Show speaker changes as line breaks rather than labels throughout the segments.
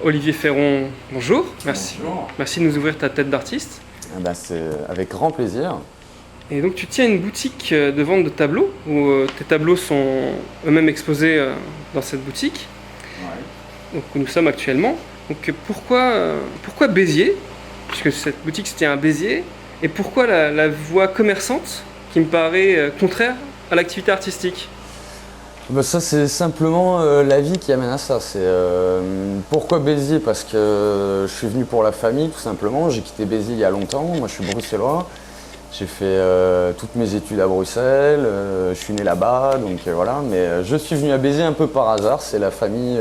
Olivier Ferron, bonjour.
Bonjour.
Merci de nous ouvrir ta tête d'artiste.
C'est avec grand plaisir.
Et donc tu tiens une boutique de vente de tableaux, où tes tableaux sont eux-mêmes exposés dans cette boutique, donc, où nous sommes actuellement. Donc pourquoi Béziers, puisque cette boutique c'était un Béziers, et pourquoi la voie commerçante qui me paraît contraire à l'activité artistique?
Ça c'est simplement la vie qui amène à ça. Pourquoi Béziers? Parce que je suis venu pour la famille tout simplement. J'ai quitté Béziers il y a longtemps. Moi je suis bruxellois. J'ai fait toutes mes études à Bruxelles. Je suis né là-bas, donc voilà. Mais je suis venu à Béziers un peu par hasard. C'est la famille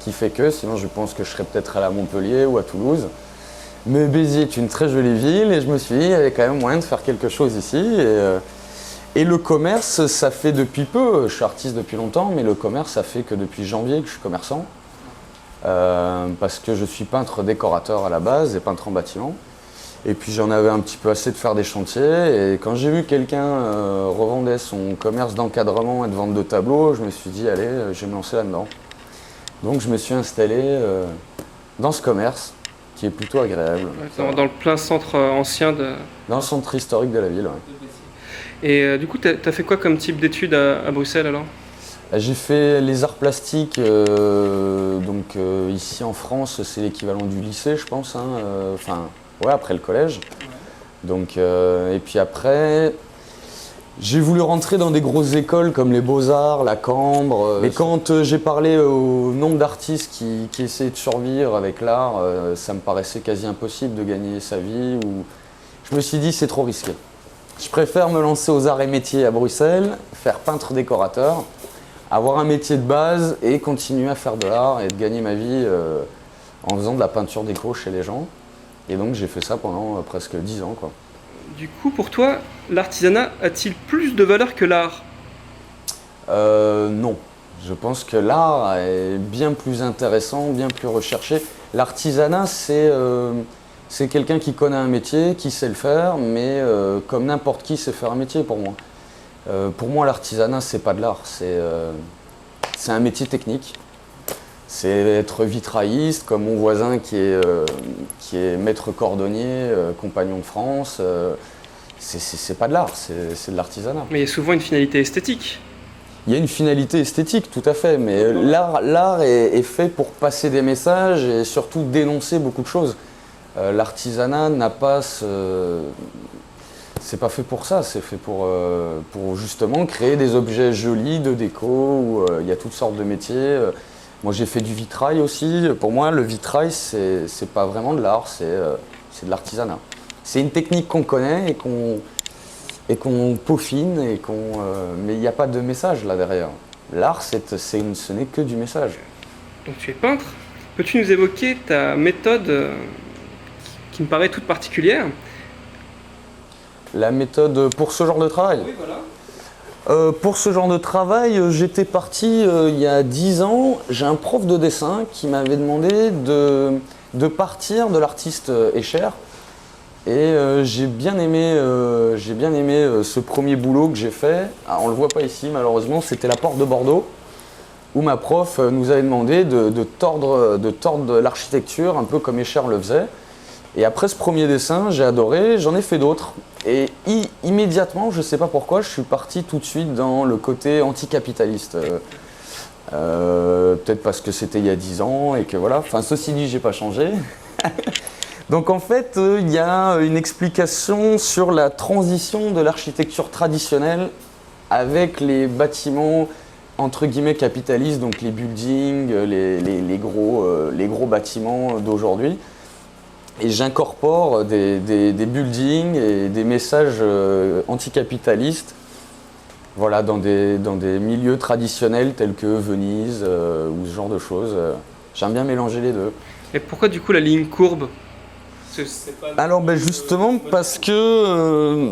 qui fait que. Sinon je pense que je serais peut-être allé à Montpellier ou à Toulouse. Mais Béziers est une très jolie ville et je me suis dit il y avait quand même moyen de faire quelque chose ici. Et le commerce, ça fait depuis peu, je suis artiste depuis longtemps, mais le commerce, ça fait que depuis janvier que je suis commerçant. Parce que je suis peintre décorateur à la base et peintre en bâtiment. Et puis j'en avais un petit peu assez de faire des chantiers. Et quand j'ai vu quelqu'un revendait son commerce d'encadrement et de vente de tableaux, je me suis dit, allez, je vais me lancer là-dedans. Donc je me suis installé dans ce commerce, qui est plutôt agréable.
Dans le plein centre ancien de...
Dans le centre historique de la ville, ouais.
Et du coup, tu as fait quoi comme type d'études à Bruxelles alors?
J'ai fait les arts plastiques, ici en France, c'est l'équivalent du lycée, je pense. Après le collège. Et puis après, j'ai voulu rentrer dans des grosses écoles comme les Beaux-Arts, la Cambre. Mais quand j'ai parlé au nombre d'artistes qui essayaient de survivre avec l'art, ça me paraissait quasi impossible de gagner sa vie. Je me suis dit, c'est trop risqué. Je préfère me lancer aux arts et métiers à Bruxelles, faire peintre décorateur, avoir un métier de base et continuer à faire de l'art et de gagner ma vie en faisant de la peinture déco chez les gens. Et donc j'ai fait ça pendant presque 10 ans, quoi.
Du coup, pour toi, l'artisanat a-t-il plus de valeur que l'art?
Non. Je pense que l'art est bien plus intéressant, bien plus recherché. L'artisanat, c'est quelqu'un qui connaît un métier, qui sait le faire, mais comme n'importe qui sait faire un métier pour moi. Pour moi, l'artisanat, c'est pas de l'art, c'est un métier technique. C'est être vitrailliste, comme mon voisin qui est maître cordonnier, compagnon de France. C'est pas de l'art, c'est de l'artisanat.
Mais il y a souvent une finalité esthétique.
Il y a une finalité esthétique, tout à fait, mais l'art est fait pour passer des messages et surtout dénoncer beaucoup de choses. L'artisanat n'a pas c'est pas fait pour ça, c'est fait pour justement créer des objets jolis de déco où il y a toutes sortes de métiers. Moi j'ai fait du vitrail aussi. Pour moi le vitrail c'est pas vraiment de l'art, c'est de l'artisanat. C'est une technique qu'on connaît et qu'on peaufine mais il n'y a pas de message là derrière. L'art ce n'est que du message.
Donc tu es peintre. Peux-tu nous évoquer ta méthode qui me paraît toute particulière?
La méthode pour ce genre de travail?
Oui, voilà.
Pour ce genre de travail, j'étais parti il y a 10 ans. J'ai un prof de dessin qui m'avait demandé de partir de l'artiste Escher. Et j'ai bien aimé ce premier boulot que j'ai fait. Alors, on ne le voit pas ici malheureusement, c'était la porte de Bordeaux, où ma prof nous avait demandé de tordre l'architecture, un peu comme Escher le faisait. Et après ce premier dessin, j'ai adoré, j'en ai fait d'autres. Et immédiatement, je ne sais pas pourquoi, je suis parti tout de suite dans le côté anticapitaliste. Peut-être parce que c'était il y a 10 ans et que voilà. Enfin, ceci dit, j'ai pas changé. Donc en fait, il y a une explication sur la transition de l'architecture traditionnelle avec les bâtiments entre guillemets capitalistes, donc les buildings, les gros bâtiments d'aujourd'hui. Et j'incorpore des buildings et des messages anticapitalistes, voilà, dans des milieux traditionnels tels que Venise ou ce genre de choses. J'aime bien mélanger les deux.
Et pourquoi du coup la ligne courbe?
Alors justement parce que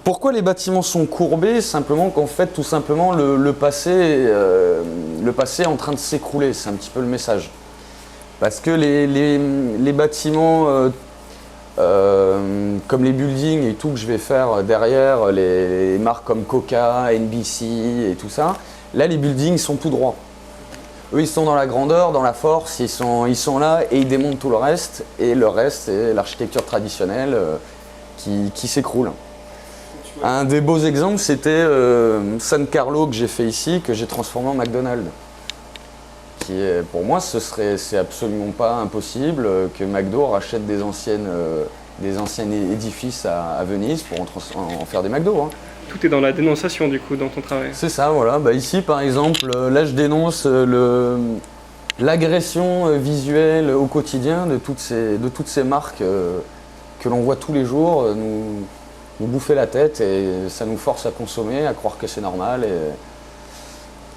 pourquoi les bâtiments sont courbés? Simplement qu'en fait tout simplement le passé est en train de s'écrouler, c'est un petit peu le message. Parce que les bâtiments comme les buildings et tout que je vais faire derrière, les marques comme Coca, NBC et tout ça, là les buildings sont tout droits. Eux, ils sont dans la grandeur, dans la force, ils sont là et ils démontent tout le reste. Et le reste, c'est l'architecture traditionnelle qui s'écroule. Un des beaux exemples, c'était San Carlo que j'ai fait ici, que j'ai transformé en McDonald's. Pour moi, c'est absolument pas impossible que McDo rachète des anciens édifices à Venise pour en faire des McDo. Hein.
Tout est dans la dénonciation du coup, dans ton travail.
C'est ça, voilà. Bah, ici, par exemple, là, je dénonce l'agression visuelle au quotidien de toutes ces marques que l'on voit tous les jours nous bouffer la tête et ça nous force à consommer, à croire que c'est normal.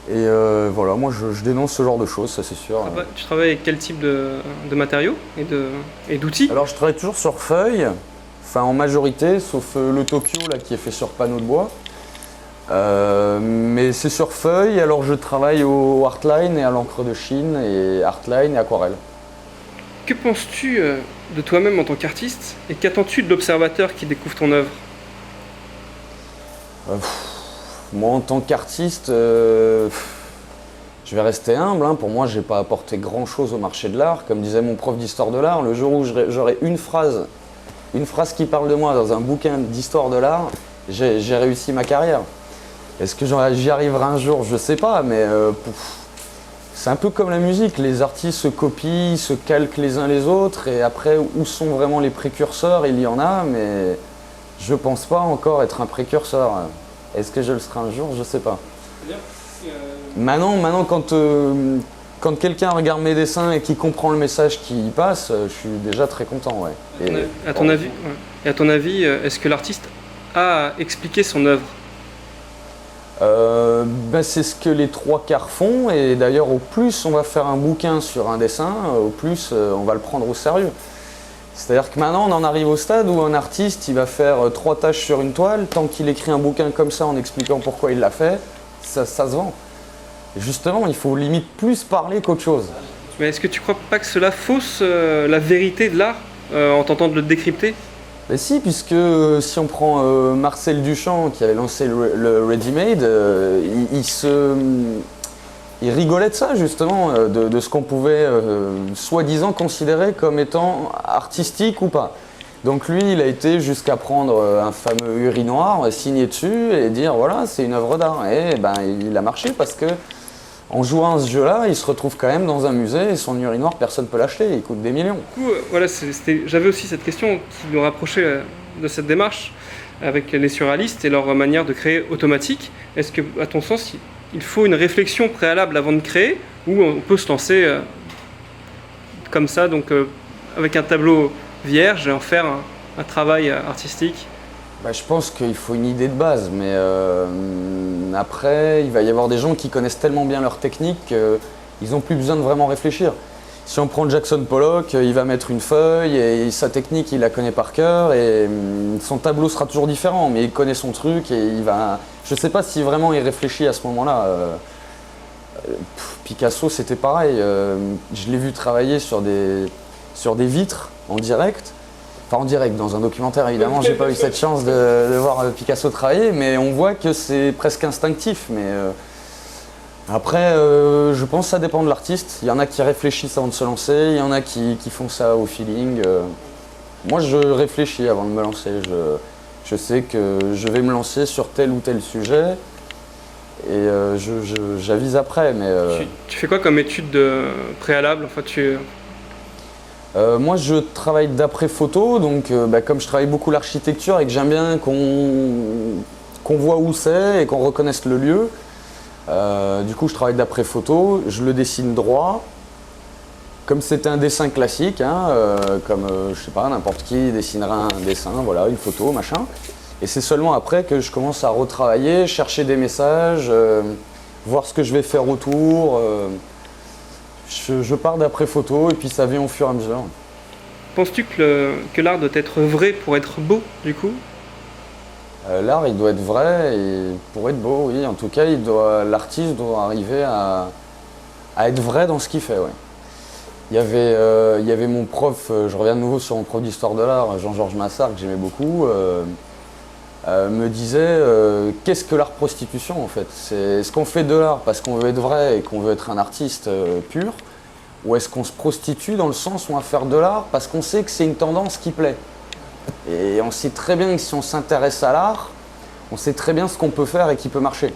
Et voilà, moi je dénonce ce genre de choses, ça c'est sûr.
Tu travailles avec quel type de matériaux et d'outils?
Alors je travaille toujours sur feuille, enfin en majorité, sauf le Tokyo là, qui est fait sur panneau de bois. Mais c'est sur feuille, alors je travaille au Artline et à l'encre de Chine, et Artline et aquarelle.
Que penses-tu de toi-même en tant qu'artiste et qu'attends-tu de l'observateur qui découvre ton œuvre?
Moi, en tant qu'artiste, je vais rester humble. Hein. Pour moi, je n'ai pas apporté grand-chose au marché de l'art. Comme disait mon prof d'histoire de l'art, le jour où j'aurai une phrase qui parle de moi dans un bouquin d'histoire de l'art, j'ai réussi ma carrière. Est-ce que j'y arriverai un jour? Je ne sais pas, mais c'est un peu comme la musique. Les artistes se copient, se calquent les uns les autres, et après, où sont vraiment les précurseurs? Il y en a, mais je ne pense pas encore être un précurseur. Est-ce que je le serai un jour? Je ne sais pas. Maintenant quand quelqu'un regarde mes dessins et qui comprend le message qui y passe, je suis déjà très content. Ouais.
À ton avis, est-ce que l'artiste a expliqué son œuvre?
C'est ce que les trois quarts font, et d'ailleurs au plus on va faire un bouquin sur un dessin, au plus on va le prendre au sérieux. C'est-à-dire que maintenant on en arrive au stade où un artiste il va faire 3 tâches sur une toile, tant qu'il écrit un bouquin comme ça en expliquant pourquoi il l'a fait, ça se vend. Et justement, il faut limite plus parler qu'autre chose.
Mais est-ce que tu crois pas que cela fausse la vérité de l'art en tentant de le décrypter?
Mais si, puisque si on prend Marcel Duchamp qui avait lancé le Ready-Made, il rigolait de ça justement, de ce qu'on pouvait soi-disant considérer comme étant artistique ou pas. Donc lui, il a été jusqu'à prendre un fameux urinoir, signer dessus et dire voilà, c'est une œuvre d'art. Et ben, il a marché parce que en jouant à ce jeu-là, il se retrouve quand même dans un musée et son urinoir, personne ne peut l'acheter, il coûte des millions.
Du coup, voilà, j'avais aussi cette question qui nous rapprochait de cette démarche avec les surréalistes et leur manière de créer automatique. Est-ce que, à ton sens, il faut une réflexion préalable avant de créer, ou on peut se lancer comme ça, donc avec un tableau vierge et en faire un travail artistique?
Je pense qu'il faut une idée de base, mais après, il va y avoir des gens qui connaissent tellement bien leur technique qu'ils n'ont plus besoin de vraiment réfléchir. Si on prend Jackson Pollock, il va mettre une feuille et sa technique, il la connaît par cœur et son tableau sera toujours différent, mais il connaît son truc et il va... Je ne sais pas si vraiment il réfléchit à ce moment-là. Picasso, c'était pareil. Je l'ai vu travailler sur des vitres en direct. Enfin en direct, dans un documentaire évidemment, j'ai pas eu cette chance de voir Picasso travailler, mais on voit que c'est presque instinctif. Mais après, je pense que ça dépend de l'artiste. Il y en a qui réfléchissent avant de se lancer, il y en a qui font ça au feeling. Moi je réfléchis avant de me lancer, je sais que je vais me lancer sur tel ou tel sujet et j'avise après. Mais,
tu fais quoi comme étude préalable? Enfin,
moi je travaille d'après photo, donc comme je travaille beaucoup l'architecture et que j'aime bien qu'on voit où c'est et qu'on reconnaisse le lieu, du coup je travaille d'après photo, je le dessine droit, comme c'était un dessin classique, hein, comme je sais pas, n'importe qui dessinera un dessin, voilà, une photo, machin. Et c'est seulement après que je commence à retravailler, chercher des messages, voir ce que je vais faire autour. Je pars d'après photo et puis ça vient au fur et à mesure.
Penses-tu que l'art doit être vrai pour être beau, du coup?
L'art, il doit être vrai et pour être beau, oui. En tout cas, l'artiste doit arriver à être vrai dans ce qu'il fait, ouais. Il y avait mon prof, je reviens de nouveau sur mon prof d'histoire de l'art, Jean-Georges Massard, que j'aimais beaucoup. me disait qu'est-ce que l'art prostitution en fait? Est-ce qu'on fait de l'art parce qu'on veut être vrai et qu'on veut être un artiste pur? Ou est-ce qu'on se prostitue dans le sens où on va faire de l'art parce qu'on sait que c'est une tendance qui plaît? Et on sait très bien que si on s'intéresse à l'art, on sait très bien ce qu'on peut faire et qui peut marcher.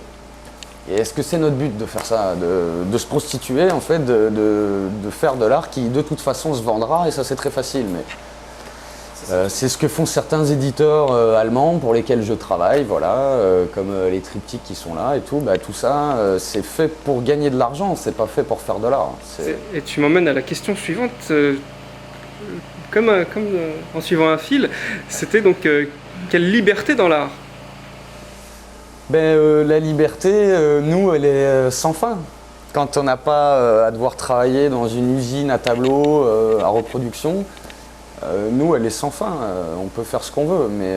Et est-ce que c'est notre but de faire ça, de se prostituer en fait, de faire de l'art qui de toute façon se vendra et ça c'est très facile. Mais c'est ce que font certains éditeurs allemands pour lesquels je travaille, voilà, comme les triptyques qui sont là et tout. Bah, tout ça, c'est fait pour gagner de l'argent, c'est pas fait pour faire de l'art.
Et tu m'emmènes à la question suivante, en suivant un fil, c'était donc quelle liberté dans l'art?
La liberté, nous, elle est sans fin. Quand on n'a pas à devoir travailler dans une usine à tableau, à reproduction, nous, elle est sans fin. On peut faire ce qu'on veut, mais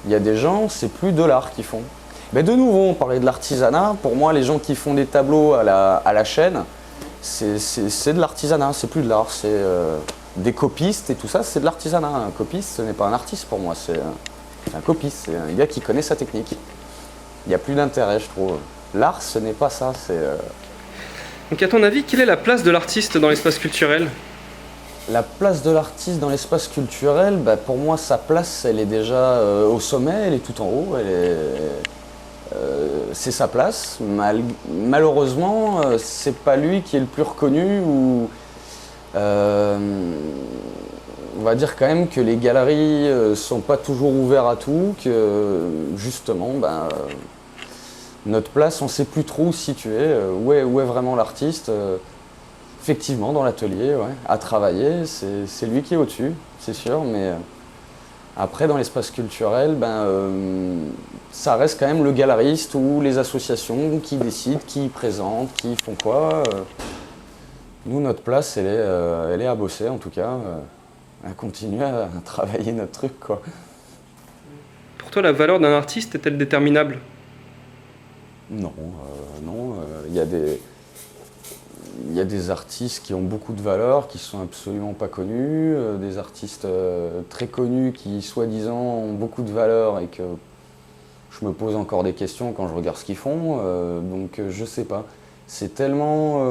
il y a des gens, c'est plus de l'art qu'ils font. De nouveau, on parlait de l'artisanat. Pour moi, les gens qui font des tableaux à la chaîne, c'est de l'artisanat, c'est plus de l'art. C'est des copistes et tout ça, c'est de l'artisanat. Un copiste, ce n'est pas un artiste pour moi, c'est un copiste, c'est un gars qui connaît sa technique. Il n'y a plus d'intérêt, je trouve. L'art, ce n'est pas ça.
Donc, à ton avis, quelle est la place de l'artiste dans l'espace culturel?
La place de l'artiste dans l'espace culturel, pour moi, sa place, elle est déjà au sommet, elle est tout en haut. C'est sa place. Malheureusement, c'est pas lui qui est le plus reconnu. On va dire quand même que les galeries sont pas toujours ouvertes à tout, que justement, notre place, on ne sait plus trop où se situer, où est vraiment l'artiste. Effectivement, dans l'atelier, ouais, à travailler, c'est lui qui est au-dessus, c'est sûr, mais après, dans l'espace culturel, ça reste quand même le galeriste ou les associations qui décident, qui présentent, qui font quoi. Nous, notre place, elle est à bosser, en tout cas, à continuer à travailler notre truc, quoi.
Pour toi, la valeur d'un artiste est-elle déterminable?
Non, non. Il y a des artistes qui ont beaucoup de valeur, qui sont absolument pas connus, des artistes très connus qui, soi-disant, ont beaucoup de valeur et que je me pose encore des questions quand je regarde ce qu'ils font, donc je sais pas. C'est tellement...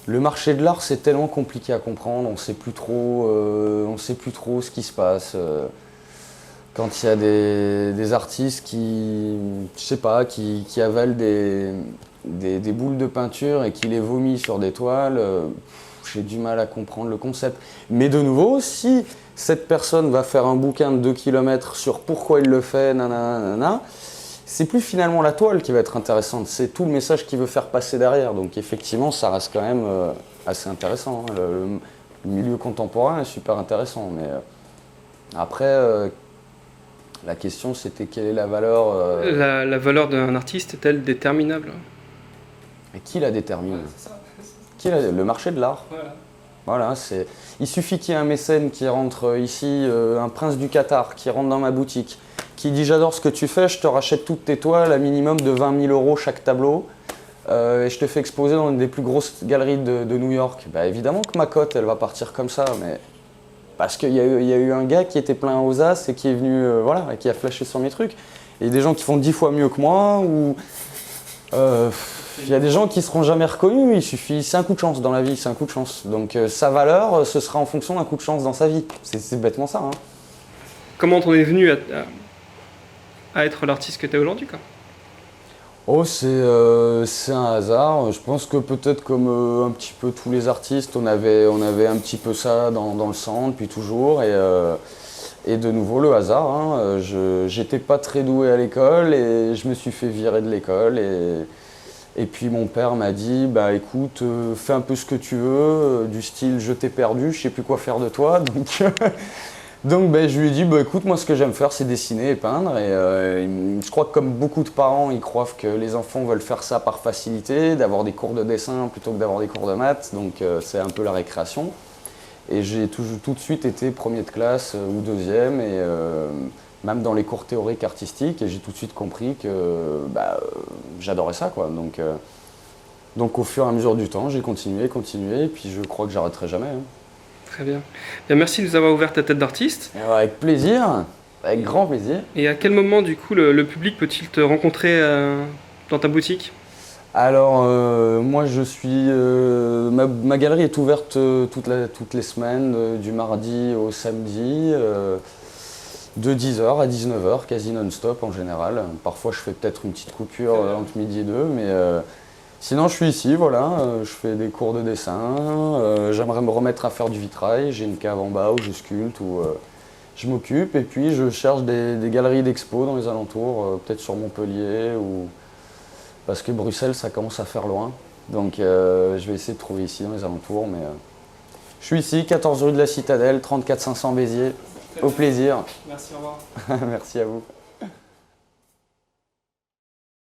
Le marché de l'art, c'est tellement compliqué à comprendre, on sait plus trop ce qui se passe. Quand il y a des artistes qui, je sais pas, qui avalent des boules de peinture et qui les vomit sur des toiles, j'ai du mal à comprendre le concept. Mais de nouveau, si cette personne va faire un bouquin de 2 km sur pourquoi il le fait, nanana, c'est plus finalement la toile qui va être intéressante, c'est tout le message qu'il veut faire passer derrière. Donc effectivement, ça reste quand même assez intéressant. Hein. Le milieu contemporain est super intéressant. Mais après, la question c'était quelle est la valeur...
La valeur d'un artiste est-elle déterminable?
Et qui la détermine?
C'est ça.
Le marché de l'art. Voilà, il suffit qu'il y ait un mécène qui rentre ici, un prince du Qatar, qui rentre dans ma boutique, qui dit j'adore ce que tu fais, je te rachète toutes tes toiles à minimum de 20 000 € chaque tableau et je te fais exposer dans une des plus grosses galeries de New York. Évidemment que ma cote elle va partir comme ça, mais parce qu'il y a eu un gars qui était plein aux as et qui est venu, et qui a flashé sur mes trucs. Et des gens qui font 10 fois mieux que moi, ou il y a des gens qui ne seront jamais reconnus, c'est un coup de chance dans la vie, c'est un coup de chance. Donc sa valeur, ce sera en fonction d'un coup de chance dans sa vie. C'est bêtement ça. Hein.
Comment t'en es venu à être l'artiste que tu es aujourd'hui, quoi?
Oh, c'est un hasard. Je pense que peut-être comme un petit peu tous les artistes, on avait un petit peu ça dans le sang depuis toujours. Et de nouveau, le hasard. Hein. J'étais pas très doué à l'école et je me suis fait virer de l'école. Et puis mon père m'a dit, écoute, fais un peu ce que tu veux, du style je t'ai perdu, je sais plus quoi faire de toi. Donc je lui ai dit, écoute, moi ce que j'aime faire c'est dessiner et peindre. Et je crois que comme beaucoup de parents, ils croient que les enfants veulent faire ça par facilité, d'avoir des cours de dessin plutôt que d'avoir des cours de maths. Donc c'est un peu la récréation. Et j'ai tout de suite été premier de classe ou deuxième, et même dans les cours théoriques artistiques. Et j'ai tout de suite compris que j'adorais ça, quoi. Donc au fur et à mesure du temps, j'ai continué, et puis je crois que j'arrêterai jamais. Hein.
Très bien. Bien. Merci de nous avoir ouvert ta tête d'artiste.
Avec plaisir. Avec grand plaisir.
Et à quel moment, du coup, le public peut-il te rencontrer dans ta boutique?
Alors, moi, je suis. Ma galerie est ouverte toutes les semaines, du mardi au samedi, de 10h à 19h, quasi non-stop en général. Parfois, je fais peut-être une petite coupure entre midi et deux, mais sinon, je suis ici, voilà. Je fais des cours de dessin. J'aimerais me remettre à faire du vitrail. J'ai une cave en bas où je sculpte, où je m'occupe. Et puis, je cherche des galeries d'expo dans les alentours, peut-être sur Montpellier ou. Parce que Bruxelles, ça commence à faire loin. Donc je vais essayer de trouver ici dans les alentours. Mais je suis ici, 14 rue de la Citadelle, 34 500 Béziers. Au plaisir.
Merci, au revoir.
Merci à vous.